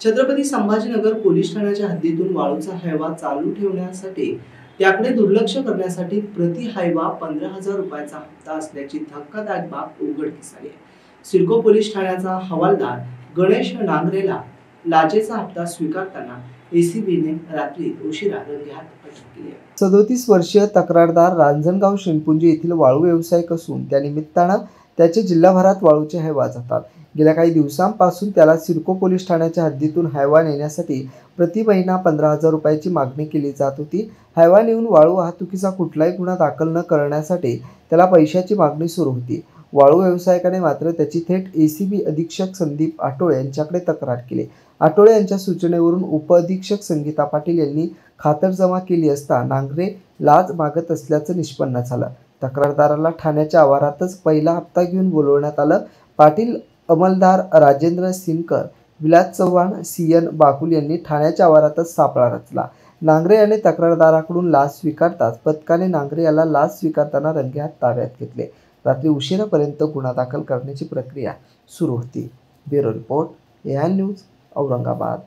Chhatrapati Sambhajinagar police ठाण्याच्या हद्दीतून वाळूचा हायवा चालू ठेवण्यासाठी त्याकडे दुर्लक्ष करण्यासाठी प्रति हायवा 15,000 रुपयाचा हप्ता असल्याची धक्कादायक बाब उघडकीस आली आहे। सिडको पोलीस ठाण्याचा हवालदार गणेश नांगरेला लाचेचा हप्ता स्वीकारताना एसीबीने रात्री उशिरा रंगेहात अटक केली आहे। 37 वर्षीय तक्रारदार रांजणगाव शिंपुंजी येथील वाळू व्यावसायिक असून त्या निमित्तानं त्याचे जिल्हाभरात वाळूचे हायवा जातात। गेल्या काही दिवसांपासून त्याला सिडको पोलीस ठाण्याच्या हद्दीतून हायवा नेण्यासाठी प्रति महिना 15,000 रुपयाची मागणी केली जात होती। हायवा नेऊन वाळू वाहतुकीचा कुठलाही गुन्हा दाखल न करण्यासाठी त्याला पैशाची मागणी सुरू होती। वाळू व्यावसायिकाने मात्र त्याची थेट एसीबी अधीक्षक संदीप आटोळे यांच्याकडे तक्रार केली। आटोळे यांच्या सूचनेवरून उपअधीक्षक संगीता पाटील यांनी खातरजमा केली असता नांगरे लाच मागत असल्याचं निष्पन्न झालं। तक्रारदाराला ठाण्याच्या आवारातच पहिला हप्ता घेऊन बोलवण्यात आलं। पाटील अंमलदार राजेंद्र सिनकर, विलास चव्हाण, सीएन बाकुल यांनी ठाण्याच्या आवारातच सापळा रचला। नांगरे याने तक्रारदाराकडून लाच स्वीकारताच पथकाने नांगरे याला लाच स्वीकारताना रंगेहात ताब्यात घेतले। रात्री उशिरापर्यंत गुन्हा दाखल करण्याची प्रक्रिया सुरू होती। Bureau report, AN news, Aurangabad.